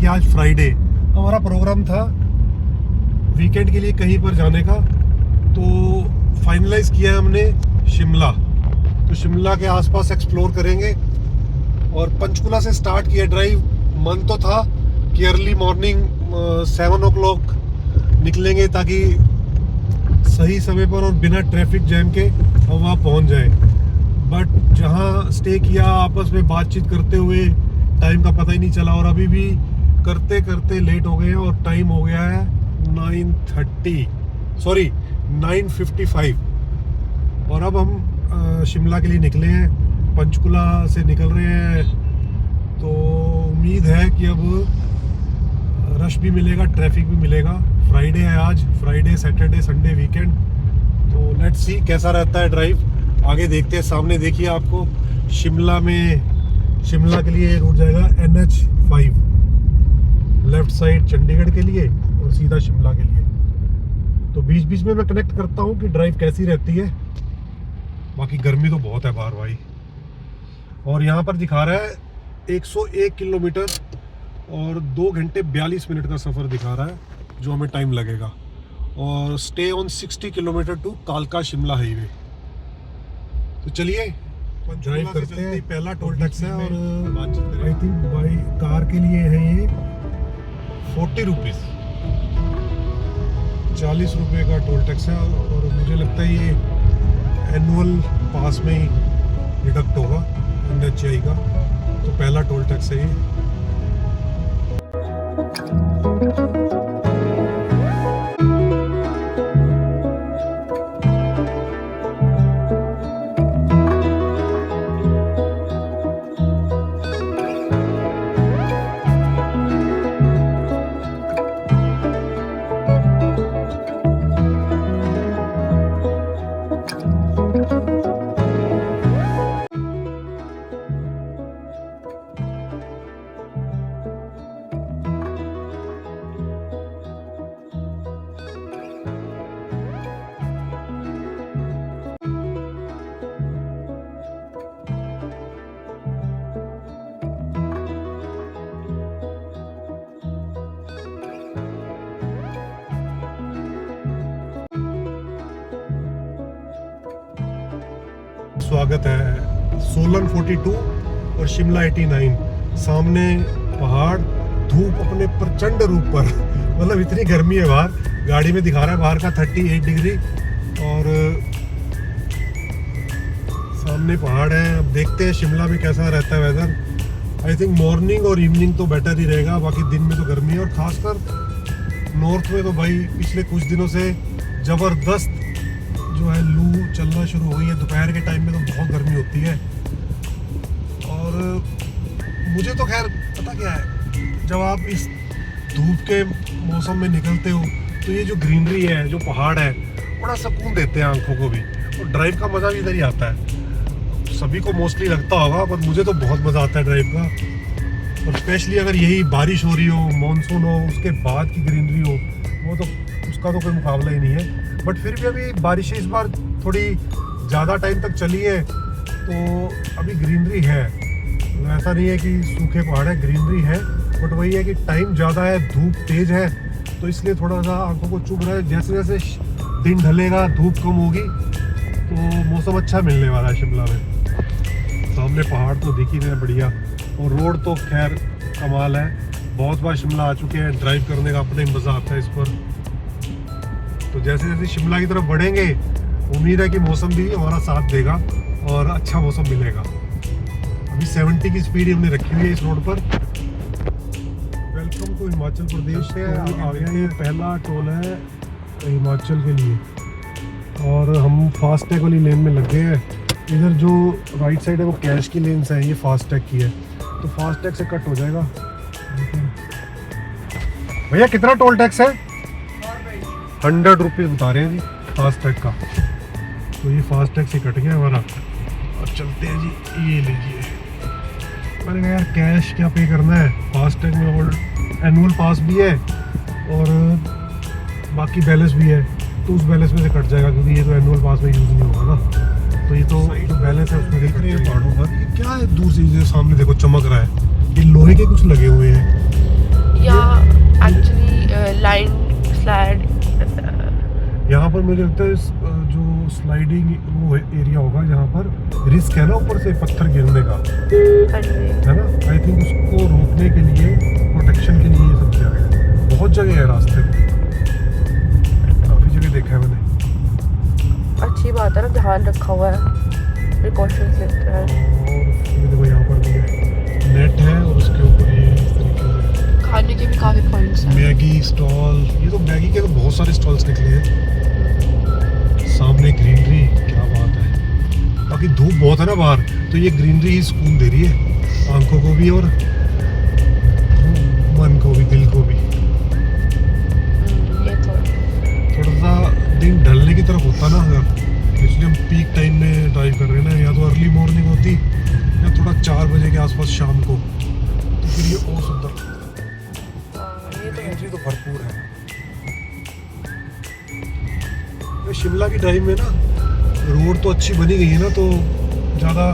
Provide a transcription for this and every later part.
आज फ्राइडे, हमारा प्रोग्राम था वीकेंड के लिए कहीं पर जाने का, तो फाइनलाइज किया है हमने शिमला। तो शिमला के आसपास एक्सप्लोर करेंगे और पंचकुला से स्टार्ट किया ड्राइव। मन तो था कि अर्ली मॉर्निंग 7 o'clock निकलेंगे ताकि सही समय पर और बिना ट्रैफिक जैम के हम वहाँ पहुँच जाएं। बट जहाँ स्टे किया आपस में बातचीत करते हुए टाइम का पता ही नहीं चला और अभी भी करते करते लेट हो गए हैं और टाइम हो गया है 9:55 और अब हम शिमला के लिए निकले हैं। पंचकुला से निकल रहे हैं, तो उम्मीद है कि अब रश भी मिलेगा, ट्रैफिक भी मिलेगा। फ्राइडे है आज, फ्राइडे सैटरडे संडे वीकेंड, तो लेट्स सी कैसा रहता है ड्राइव। आगे देखते हैं, सामने देखिए आपको शिमला के लिए रूट जाएगा NH5, लेफ्ट साइड चंडीगढ़ के लिए और सीधा शिमला के लिए। तो बीच बीच में मैं कनेक्ट करता हूँ कि ड्राइव कैसी रहती है। बाकी गर्मी तो बहुत है बाहर भाई। और यहाँ पर दिखा रहा है 101 किलोमीटर और 2 घंटे 42 मिनट का सफ़र दिखा रहा है जो हमें टाइम लगेगा। और स्टे ऑन 60 किलोमीटर टू कालका शिमला हाईवे। तो चलिए ड्राइव करते हैं। पहला टोल टैक्स है और आई थिंक बाई कार के लिए है ये 40 रुपीज़, 40 रुपये का टोल टैक्स है। और मुझे लगता है ये एनुअल पास में ही डिडक्ट होगा NHI का। तो पहला टोल टैक्स है ये। स्वागत है सोलन 42 और शिमला 89। सामने पहाड़, धूप अपने प्रचंड रूप पर मतलब इतनी गर्मी है बाहर। गाड़ी में दिखा रहा है बाहर का 38 डिग्री और सामने पहाड़ है। अब देखते हैं शिमला में कैसा रहता है वेदर। आई थिंक मॉर्निंग और इवनिंग तो बेटर ही रहेगा, बाकी दिन में तो गर्मी है। और खासकर नॉर्थ में तो भाई पिछले कुछ दिनों से ज़बरदस्त जो है लू चलना शुरू हुई है। दोपहर के टाइम में तो बहुत गर्मी होती है। और मुझे तो खैर पता क्या है, जब आप इस धूप के मौसम में निकलते हो तो ये जो ग्रीनरी है, जो पहाड़ है, बड़ा सुकून देते हैं आंखों को भी। और ड्राइव का मज़ा भी इधर ही आता है। सभी को मोस्टली लगता होगा पर मुझे तो बहुत मज़ा आता है ड्राइव का। और स्पेशली अगर यही बारिश हो रही हो, मानसून हो, उसके बाद की ग्रीनरी हो, वो तो उसका तो कोई मुकाबला ही नहीं है। बट फिर भी अभी बारिशें इस बार थोड़ी ज़्यादा टाइम तक चली है तो अभी ग्रीनरी है। ऐसा नहीं है कि सूखे पहाड़ है, ग्रीनरी है। बट वही है कि टाइम ज़्यादा है, धूप तेज़ है, तो इसलिए थोड़ा सा आंखों को चुभ रहा है। जैसे जैसे दिन ढलेगा, धूप कम होगी, तो मौसम अच्छा मिलने वाला है शिमला में। सामने पहाड़ तो दिख ही रहे हैं बढ़िया, और रोड तो खैर कमाल है। बहुत बार शिमला आ चुके हैं, ड्राइव करने का अपना ही मज़ा आता है इस पर। तो जैसे जैसे शिमला की तरफ बढ़ेंगे, उम्मीद है कि मौसम भी हमारा साथ देगा और अच्छा मौसम मिलेगा। अभी 70 की स्पीड हमने रखी हुई है इस रोड पर। वेलकम टू हिमाचल प्रदेश से आ गया। ये पहला टोल है हिमाचल के लिए और हम फास्टैग वाली लेन में लग गए हैं। इधर जो राइट साइड है वो कैश की लेन है, ये फास्टैग की है, तो फास्टैग से कट हो जाएगा। भैया कितना टोल टैक्स है? 100 रुपीज़ बता रहे हैं जी फास्टैग का। तो ये फास्टैग से कट गया हमारा और चलते हैं जी। ये लीजिए, मैंने कहा यार कैश क्या पे करना है, फास्टैग में और एनुअल पास भी है और बाकी बैलेंस भी है, तो उस बैलेंस में से कट जाएगा क्योंकि ये तो एनुअल पास में यूज़ नहीं होगा ना। तो ये तो जो बैलेंस है उसमें देख रहे हैं पहाड़ों पर। ये क्या है दूर से सामने देखो चमक रहा है, ये लोहे के कुछ लगे हुए हैं। या एक्चुअली लाइन स्लाइड। यहाँ पर मुझे लगता है जो स्लाइडिंग वो एरिया होगा जहाँ पर रिस्क है ना ऊपर से पत्थर गिरने का, है ना। आई थिंक उसको रोकने के लिए, प्रोटेक्शन के लिए ये सब किया गया है। बहुत जगह है रास्ते में, काफ़ी जगह देखा है मैंने। अच्छी बात है ना, ध्यान रखा हुआ है, प्रिकॉशंस लेते हैं। और ये देखो यहाँ पर भी नेट है और उसके ऊपर ये इस तरीके से खाने के भी काफ़ी पॉइंट्स हैं। मैगी स्टॉल, ये तो मैगी के तो बहुत सारे स्टॉल्स निकले हैं। सामने ग्रीनरी, क्या बात है। बाकी धूप बहुत है ना बाहर, तो ये ग्रीनरी ही सुकून दे रही है आंखों को भी और मन को भी, दिल को भी। ये तो थोड़ा सा दिन ढलने की तरफ होता ना अगर, इसलिए हम पीक टाइम में ड्राइव कर रहे हैं ना, या तो अर्ली मॉर्निंग होती या थोड़ा 4 बजे के आसपास शाम को, तो फिर ये और सुंदर लगता है। ये तो है। ग्रीनरी तो भरपूर है। शिमला की ड्राइव में ना रोड तो अच्छी बनी गई है ना, तो ज़्यादा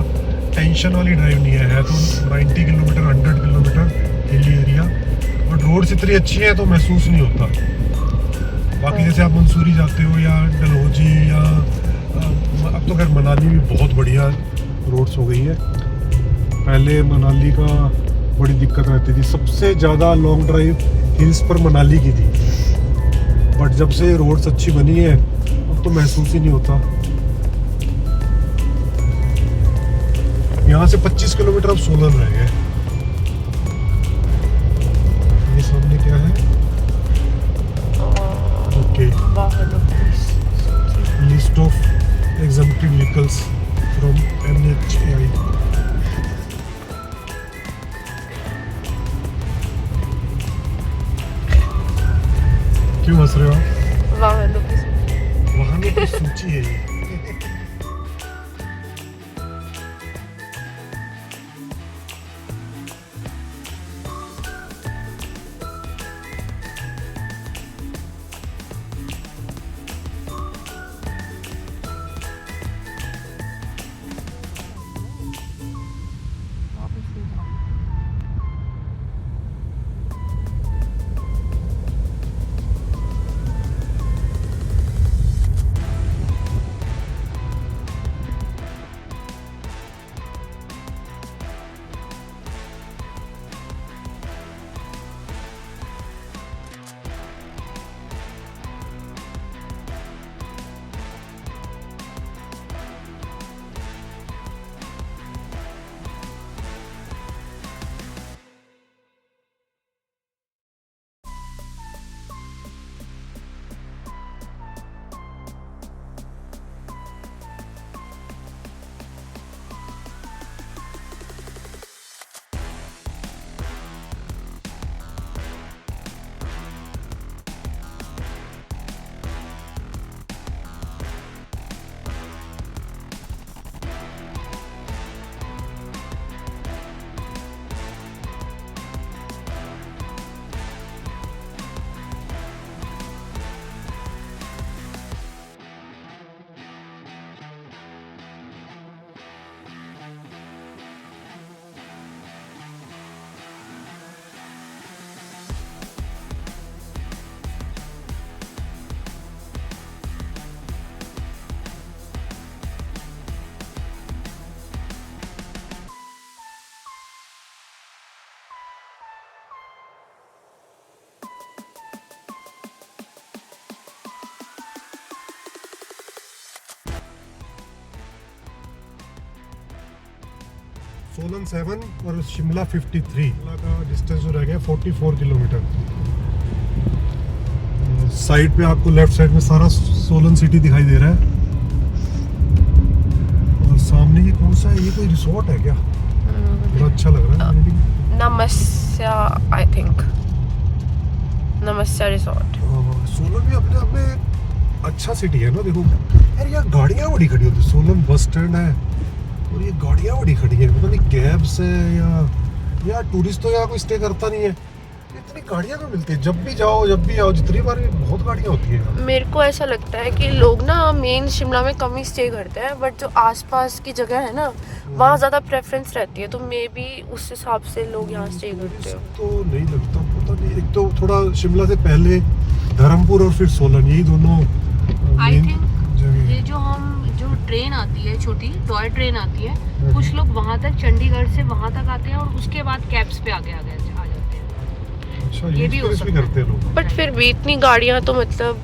टेंशन वाली ड्राइव नहीं है तो 90 kilometre 100 kilometre hilly area, but roads इतनी अच्छी है तो महसूस नहीं होता। बाकी जैसे आप मंसूरी जाते हो या डलहौजी या अब तो खैर मनाली भी बहुत बढ़िया रोड्स हो गई है। पहले मनाली का बड़ी दिक्कत रहती थी, सबसे ज़्यादा लॉन्ग ड्राइव हिल्स पर मनाली की थी, बट जब से रोड्स अच्छी बनी है अब तो महसूस ही नहीं होता। यहाँ से 25 किलोमीटर अब सोलन रह गए। ये सामने क्या है? Okay, list of exempted vehicles from NHAI। क्यों हंस रहे हो आप? वाहनों की सूची है ये। सोलन 7 और शिमला 53। शिमला का डिस्टेंस जो रह गया 44 किलोमीटर। साइड पे आपको लेफ्ट साइड में सारा सोलन सिटी दिखाई दे रहा है। और सामने ये कौन सा है? ये कोई रिसोर्ट है क्या? बड़ा अच्छा लग रहा है। नमस्या, आई थिंक नमस्या रिसोर्ट। सोलन भी अपने आप में अच्छा सिटी है ना। देखो यार, यहाँ गाड़ियाँ बड़ी खड़ी होती है। सोलन बस स्टैंड है और ये गाड़ियाँ बड़ी खड़ी है, पता नहीं कैब्स है या टूरिस्ट तो यहाँ कोई स्टे करता नहीं है। इतनी गाड़ियाँ तो मिलती है, जब भी जाओ जब भी आओ, जितनी बार भी बहुत गाड़ियाँ होती है। मेरे को ऐसा लगता है कि लोग ना मेन शिमला में कम ही स्टे करते हैं, बट जो आसपास की जगह है ना वहाँ ज़्यादा प्रेफरेंस रहती है, तो मे बी उस हिसाब से लोग यहाँ स्टे करते हो। तो नहीं लगता पता नहीं, एक तो थोड़ा शिमला से पहले धर्मपुर और फिर सोलन, यही दोनों आई main थिंक जगह ये जो ट्रेन आती है, छोटी टॉय ट्रेन आती है, कुछ लोग वहाँ तक, चंडीगढ़ से वहाँ तक आते हैं और उसके बाद कैब्स पे आगे आ जाते हैं। अच्छा, ये भी हो भी सकता है। करते हैं लोग। बट फिर भी इतनी गाड़ियाँ तो मतलब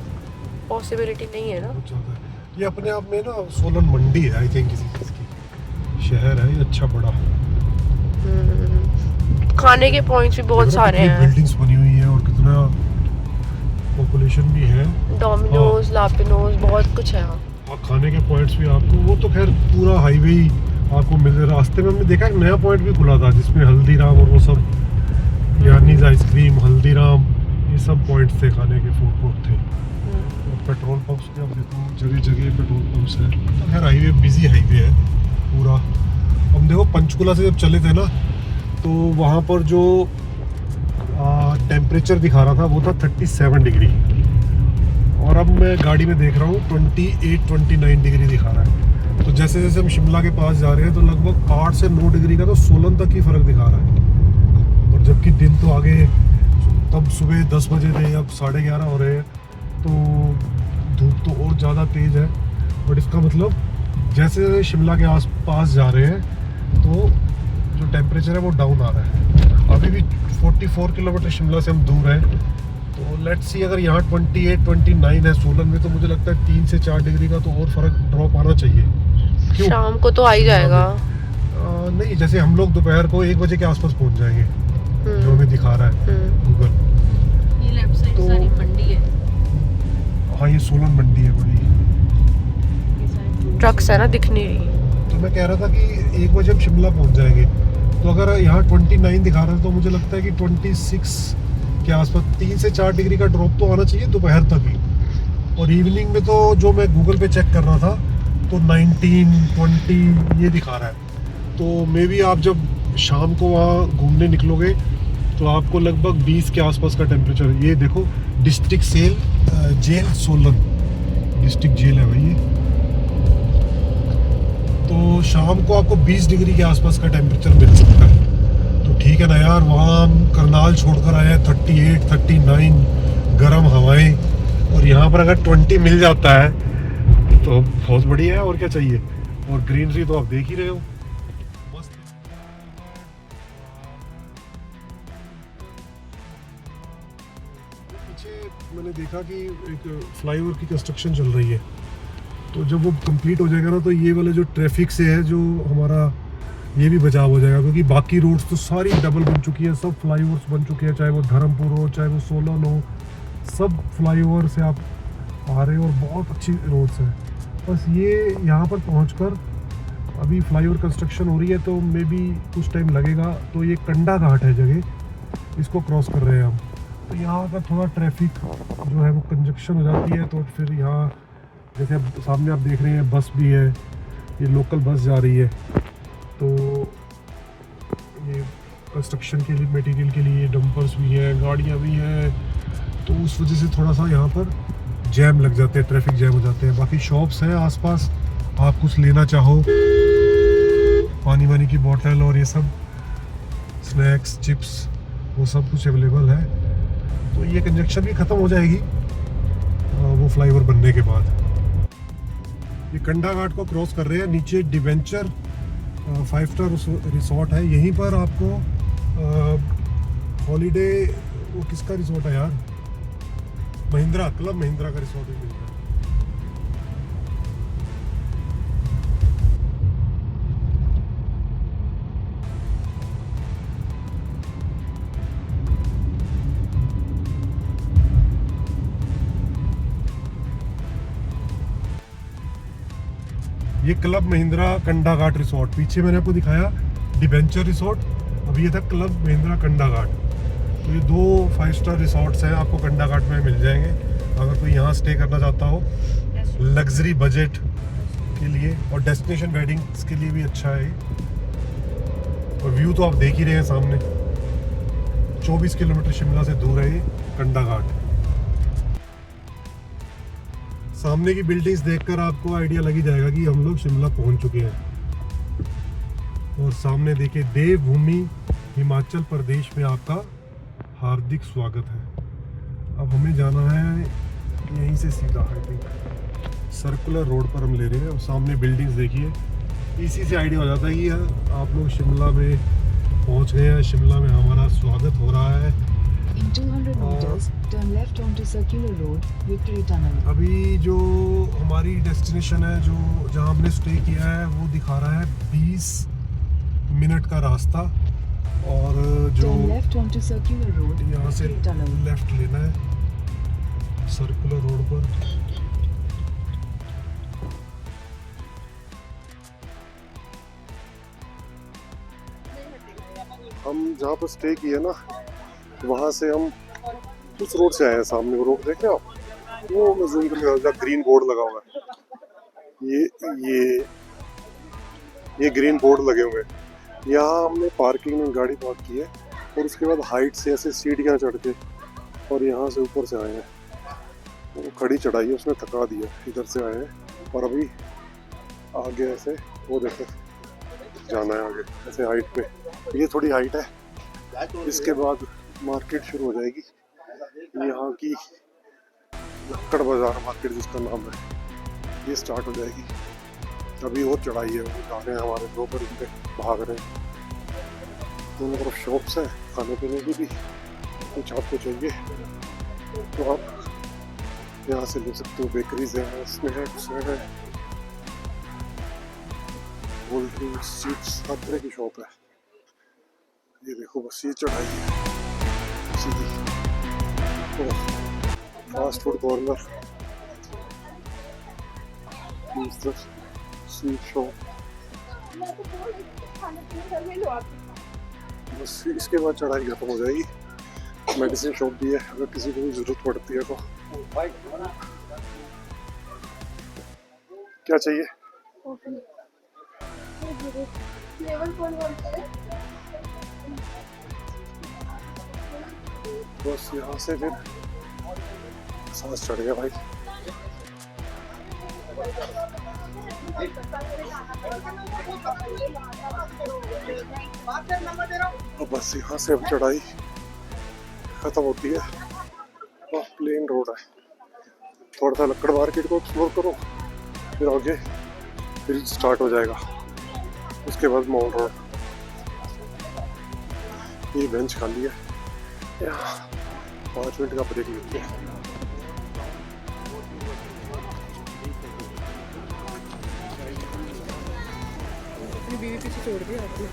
पॉसिबिलिटी नहीं है ना। बहुत ज़्यादा है। ये अपने आप में ना सोलन मंडी है, आई थिंक किसी चीज़ की शहर है ये, अच्छा बड़ा। खाने के पॉइंट्स भी बहुत सारे हैं, बिल्डिंग्स बनी हुई हैं और कितना पॉपुलेशन भी है। डोमिनोज, लापिनोज, बहुत कुछ है। और खाने के पॉइंट्स भी आपको, वो तो खैर पूरा हाईवे ही आपको मिल रहा है। रास्ते में हमने देखा एक नया पॉइंट भी खुला था जिसमें हल्दीराम और वो सब, यानीज आइसक्रीम, हल्दीराम, ये सब पॉइंट्स थे, खाने के फूड कोर्ट थे। और पेट्रोल पंप्स के आप देखो, जगह जगह पेट्रोल पंप्स है। तो खैर हाईवे बिजी हाईवे है पूरा। हम देखो पंचकुला से जब चले थे ना, तो वहाँ पर जो टेम्परेचर दिखा रहा था वो था 37 डिग्री, और अब मैं गाड़ी में देख रहा हूँ 28-29 डिग्री दिखा रहा है। तो जैसे जैसे हम शिमला के पास जा रहे हैं तो लगभग 8 से 9 डिग्री का तो सोलन तक ही फ़र्क दिखा रहा है। और जबकि दिन तो आगे, तब सुबह 10 बजे थे, अब 11:30 हो रहे हैं, तो धूप तो और ज़्यादा तेज़ है। बट इसका मतलब जैसे जैसे शिमला के आस पास जा रहे हैं तो जो टेम्परेचर है वो डाउन आ रहा है। अभी भी 44 किलोमीटर शिमला से हम दूर हैं, तो लेट्स सी, अगर यहाँ 28-29 है सोलन में, तो मुझे लगता है 3 से 4 डिग्री का तो और फर्क ड्रॉप आना चाहिए। क्यों? शाम को तो आ ही जाएगा। नहीं, जैसे हम लोग दोपहर को 1 बजे के आसपास पहुँच जाएंगे, जो हमें दिखा रहा है गूगल। ये लेफ्ट साइड तो- सारी मंडी है, हाँ, ये सोलन मंडी है बड़ी। ट्रक्स है ना, दिख नहीं रही। तो मैं कह रहा था कि 1 बजे हम शिमला पहुँच जाएंगे, तो अगर यहाँ 29 दिखा रहा है तो मुझे लगता है कि 26 के आसपास 3 से 4 डिग्री का ड्रॉप तो आना चाहिए दोपहर तक ही। और इवनिंग में तो जो मैं गूगल पे चेक कर रहा था तो 19-20 ये दिखा रहा है। तो मे बी आप जब शाम को वहाँ घूमने निकलोगे तो आपको लगभग 20 के आसपास का टेम्परेचर। ये देखो, district jail Solan, district jail है भाई ये। तो शाम को आपको 20 डिग्री के आसपास का टेम्परेचर मिल सकता है। तो ठीक है ना यार, वहाँ हम करनाल छोड़कर आए हैं 38-39 गर्म हवाएं, और यहाँ पर अगर 20 मिल जाता है तो बहुत बढ़िया है, और क्या चाहिए। और ग्रीनरी तो आप देख ही रहे हो, मस्त। पीछे मैंने देखा कि एक फ्लाईओवर की कंस्ट्रक्शन चल रही है, तो जब वो कंप्लीट हो जाएगा ना, तो ये वाले जो ट्रैफिक से है, जो हमारा ये भी बचाव हो जाएगा, क्योंकि बाकी रोड्स तो सारी डबल बन चुकी है, सब फ्लाईओवर्स बन चुके हैं, चाहे वो धर्मपुर हो, चाहे वो सोलन हो, सब फ्लाईओवर से आप आ रहे हो और बहुत अच्छी रोड्स हैं। बस ये यहाँ पर पहुँचकर अभी फ्लाईओवर कंस्ट्रक्शन हो रही है, तो मे बी कुछ टाइम लगेगा। तो ये कंडा घाट है जगह, इसको क्रॉस कर रहे हैं हम। तो यहाँ का थोड़ा ट्रैफिक जो है वो कंजक्शन हो जाती है। तो फिर यहाँ जैसे अब सामने आप देख रहे हैं बस भी है, ये लोकल बस जा रही है, तो ये कंस्ट्रक्शन के लिए, मटेरियल के लिए डंपर्स भी हैं, गाड़ियाँ भी हैं, तो उस वजह से थोड़ा सा यहाँ पर जैम लग जाते हैं, ट्रैफिक जैम हो जाते हैं। बाकी शॉप्स हैं आसपास, आप कुछ लेना चाहो, पानी वानी की बोतल और ये सब स्नैक्स, चिप्स, वो सब कुछ अवेलेबल है। तो ये कंजक्शन भी ख़त्म हो जाएगी वो फ्लाईओवर बनने के बाद। ये कंडा घाट को क्रॉस कर रहे हैं, नीचे डिवेंचर 5 स्टार रिसोर्ट है। यहीं पर आपको हॉलीडे, वो किसका रिसोर्ट है यार, महिंद्रा, क्लब महिंद्रा का रिसोर्ट भी मिलता है। ये क्लब महिंद्रा कंडा घाट रिसोर्ट, पीछे मैंने आपको दिखाया डिवेंचर रिसोर्ट, अभी ये था क्लब महिंद्रा कंडा घाट। तो ये 2 5 स्टार रिसोर्ट्स हैं, आपको कंडा घाट में मिल जाएंगे अगर कोई यहाँ स्टे करना चाहता हो लग्जरी बजट के लिए, और डेस्टिनेशन वेडिंग्स के लिए भी अच्छा है। और व्यू तो आप देख ही रहे हैं सामने, 24 किलोमीटर शिमला से दूर है ये कंडा घाट। सामने की बिल्डिंग्स देखकर आपको आइडिया लग ही जाएगा कि हम लोग शिमला पहुंच चुके हैं। और सामने देखिए, देवभूमि हिमाचल प्रदेश में आपका हार्दिक स्वागत है। अब हमें जाना है यहीं से सीधा, आई थिंक सर्कुलर रोड पर हम ले रहे हैं। और सामने बिल्डिंग्स देखिए, इसी से आइडिया हो जाता है कि आप लोग शिमला में पहुंच गए हैं। शिमला में हमारा स्वागत हो रहा है। In 200 meters, turn left onto Circular Road, Victory Tunnel. अभी जो हमारी डेस्टिनेशन है, जो जहाँ हमने स्टे किया है, वो दिखा रहा है 20 मिनट का रास्ता। और जो Turn left onto Circular Road, यहाँ से Victory Tunnel. लेफ्ट लेना है सर्कुलर रोड पर। हम जहाँ पर स्टे किए ना, वहाँ से हम उस रोड से आए हैं। सामने वो रोड देख रहे हो आप, वो मैं जूम करके ग्रीन बोर्ड लगा हुआ है। ये ग्रीन बोर्ड लगे हुए हैं। यहाँ हमने पार्किंग में गाड़ी पार्क की है और उसके बाद हाइट से ऐसे सीढ़ियाँ चढ़ के और यहाँ से ऊपर से आए हैं। वो खड़ी चढ़ाई है, उसने थका दिया। इधर से आए हैं और अभी आगे ऐसे वो देखो जाना है आगे ऐसे हाइट पे। ये थोड़ी हाइट है, इसके बाद मार्केट शुरू हो जाएगी। यहाँ की लक्कड़ बाजार मार्केट जिसका नाम है, ये स्टार्ट हो जाएगी। अभी और चढ़ाई है, वो जा रहे हैं हमारे दो पर पे भाग रहे हैं। दोनों तरफ शॉप्स हैं खाने पीने की भी। कुछ आपको चाहिए तो आप यहाँ से ले सकते हो। बेकरीज है, स्नैक्स है, कोल्ड ड्रिंक्स, चिप्स, हर तरह की शॉप है। ये देखो बस ये चढ़ाई है सीधी। तो fast food corner, sweet shop, बस इसके बाद चढ़ाई खत्म हो जाएगी। मेडिसिन शॉप भी है अगर किसी को भी जरूरत पड़ती है तो। क्या चाहिए? बस यहाँ से फिर सांस चढ़ गया भाई। और बस यहाँ से अब चढ़ाई खत्म होती है और प्लेन रोड है। थोड़ा सा लक्कड़ मार्केट को एक्सप्लोर करो, फिर आगे फिर स्टार्ट हो जाएगा। उसके बाद माउंट रोड। ये बेंच खाली है, यहाँ 5 मिनट का ब्रेक लेते हैं। बीवी पीछे छोड़ दिया आपने।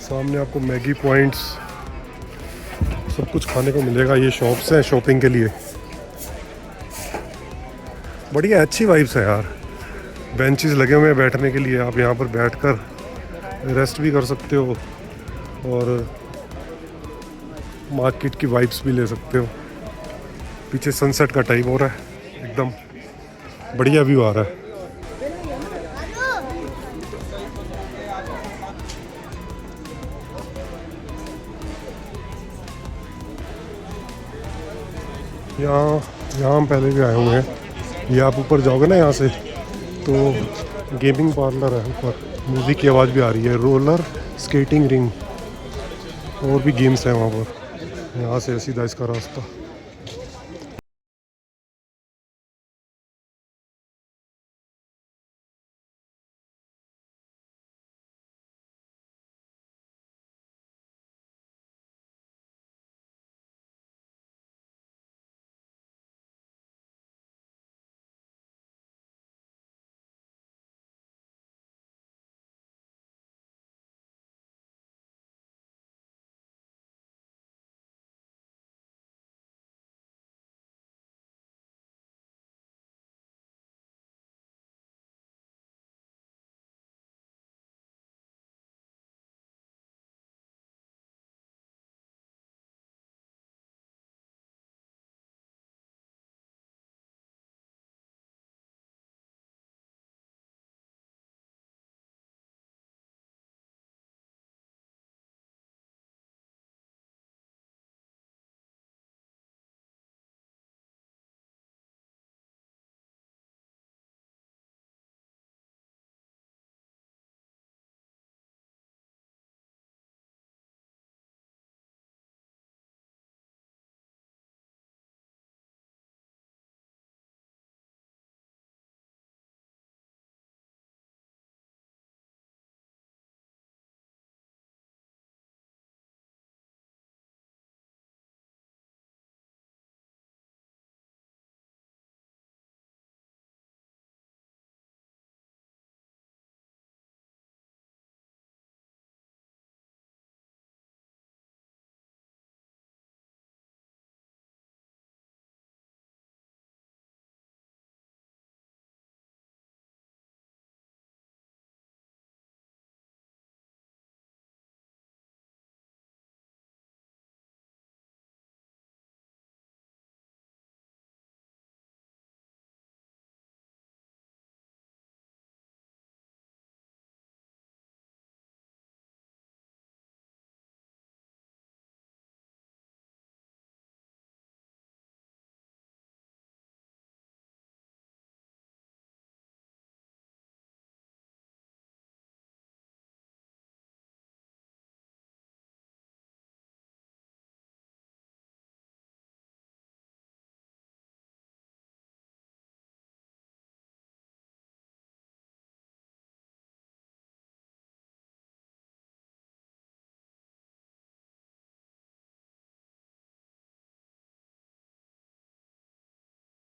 सामने आपको मैगी पॉइंट्स सब कुछ खाने को मिलेगा। ये शॉप्स हैं शॉपिंग के लिए। बढ़िया अच्छी वाइब्स है यार। बेंचेस लगे हुए हैं बैठने के लिए, आप यहाँ पर बैठकर रेस्ट भी कर सकते हो और मार्केट की वाइब्स भी ले सकते हो। पीछे सनसेट का टाइम हो रहा है, एकदम बढ़िया व्यू आ रहा है। यहाँ हम पहले भी आए हुए हैं। ये आप ऊपर जाओगे ना यहाँ से तो गेमिंग पार्लर है ऊपर, म्यूज़िक की आवाज़ भी आ रही है। रोलर स्केटिंग रिंग और भी गेम्स हैं वहाँ पर। यहाँ से सीधा इसका रास्ता।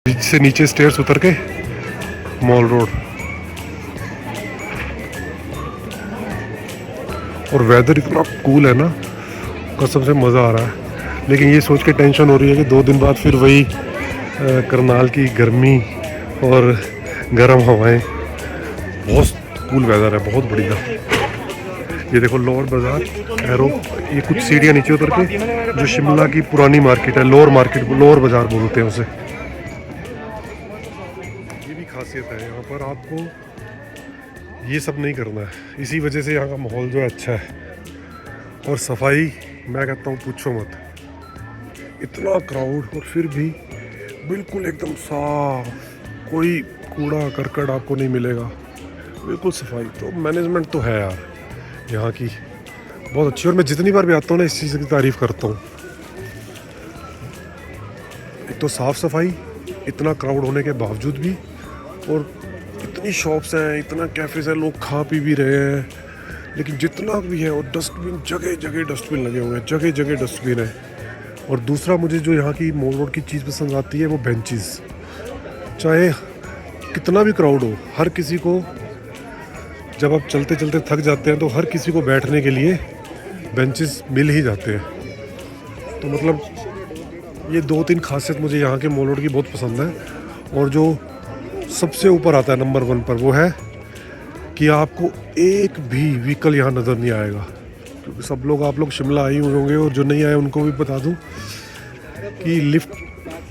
ब्रिज से नीचे स्टेयर्स उतर के मॉल रोड। और वेदर इतना कूल है ना, कसम से मज़ा आ रहा है। लेकिन ये सोच के टेंशन हो रही है कि 2 दिन बाद फिर वही करनाल की गर्मी और गर्म हवाएं। बहुत कूल वेदर है, बहुत बढ़िया। ये देखो लोअर बाजार एरो, ये कुछ सीढ़ियाँ नीचे उतर के जो शिमला की पुरानी मार्केट है, लोअर मार्केट, लोअर बाजार बोलते हैं उसे। ये भी खासियत है यहाँ पर, आपको ये सब नहीं करना है। इसी वजह से यहाँ का माहौल जो है अच्छा है। और सफाई मैं कहता हूँ पूछो मत, इतना क्राउड और फिर भी बिल्कुल एकदम साफ, कोई कूड़ा करकट आपको नहीं मिलेगा, बिल्कुल सफाई। तो मैनेजमेंट तो है यार यहाँ की बहुत अच्छी। और मैं जितनी बार भी आता हूँ ना इस चीज़ की तारीफ़ करता हूँ। एक तो साफ़ सफाई, इतना क्राउड होने के बावजूद भी, और इतनी शॉप्स हैं, इतना कैफ़ेज़ है, लोग खा पी भी रहे हैं। लेकिन जितना भी है, और डस्टबिन जगह जगह डस्टबिन लगे हुए हैं, जगह जगह डस्टबिन है। और दूसरा मुझे जो यहाँ की मॉल रोड की चीज़ पसंद आती है वो बेंचेस। चाहे कितना भी क्राउड हो, हर किसी को, जब आप चलते चलते थक जाते हैं तो हर किसी को बैठने के लिए बेंचेस मिल ही जाते हैं। तो मतलब ये 2-3 खासियत मुझे यहाँ के मॉल रोड की बहुत पसंद है। और जो सबसे ऊपर आता है नंबर 1 पर, वो है कि आपको एक भी व्हीकल यहाँ नज़र नहीं आएगा। क्योंकि सब लोग, आप लोग शिमला आए हुए होंगे, और जो नहीं आए उनको भी बता दूँ कि लिफ्ट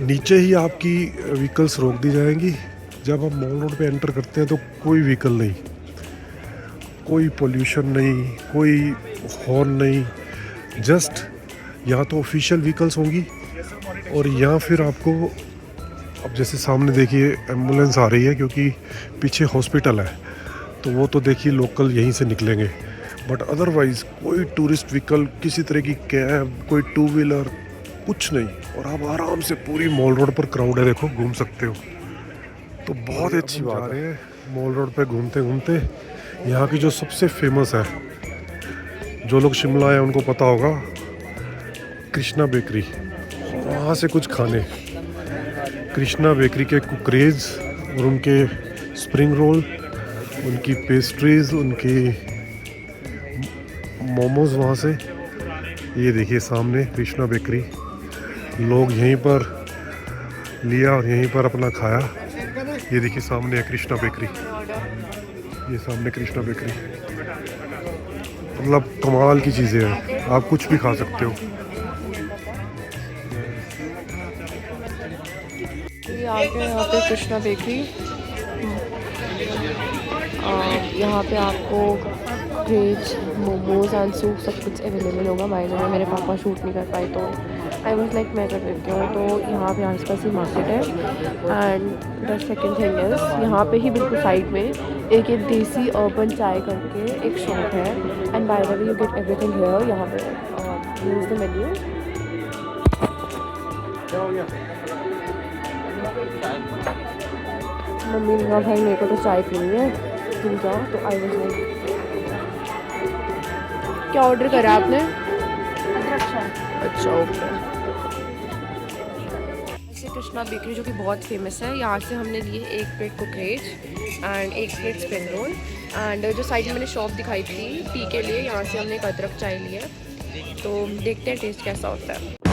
नीचे ही आपकी व्हीकल्स रोक दी जाएंगी। जब आप मॉल रोड पे एंटर करते हैं तो कोई व्हीकल नहीं, कोई पोल्यूशन नहीं, कोई हॉर्न नहीं, जस्ट यहाँ तो ऑफिशियल व्हीकल्स होंगी। और यहाँ फिर आपको, अब जैसे सामने देखिए एम्बुलेंस आ रही है क्योंकि पीछे हॉस्पिटल है, तो वो तो देखिए लोकल यहीं से निकलेंगे। बट अदरवाइज़ कोई टूरिस्ट व्हीकल, किसी तरह की कैब, कोई 2 व्हीलर, कुछ नहीं। और आप आराम से पूरी मॉल रोड पर क्राउड है, देखो घूम सकते हो। तो बहुत अच्छी बात है। मॉल रोड पे घूमते घूमते यहाँ की जो सबसे फेमस है, जो लोग शिमला आए उनको पता होगा, कृष्णा बेकरी। वहाँ से कुछ खाने, कृष्णा बेकरी के कुकरेज और उनके स्प्रिंग रोल, उनकी पेस्ट्रीज, उनकी मोमोज वहाँ से। ये देखिए सामने कृष्णा बेकरी, लोग यहीं पर लिया और यहीं पर अपना खाया। ये देखिए सामने है कृष्णा बेकरी, ये सामने कृष्णा बेकरी। मतलब कमाल की चीज़ें हैं, आप कुछ भी खा सकते हो। यहाँ पे कृष्णा बेकरी, यहाँ पे आपको वेज मोमोज एंड सूप सब कुछ अवेलेबल होगा। बाय द वे मेरे पापा शूट नहीं कर पाए तो आई वाज लाइक मैं कर देती हूँ। तो यहाँ पे आसपास ही मार्केट है। And the second thing is, यहाँ पे ही बिल्कुल साइड में एक ये देसी अर्बन चाय करके एक शॉप है। And by the way you get everything here. यहाँ पे यूज़ द मेन्यू। मम्मी ने कहा भाई मेरे को तो चाय पीनी है, तुम जाओ। तो आई वाज लाइक, क्या ऑर्डर करा आपने? अच्छा ओके। ऐसे कृष्णा बेकरी जो कि बहुत फेमस है, यहाँ से हमने लिए 1 प्लेट कुकरेज and 1 plate spring roll. And जो साइड में मैंने शॉप दिखाई थी टी के लिए, यहाँ से हमने एक अदरक चाय ली है। तो देखते हैं टेस्ट कैसा होता है।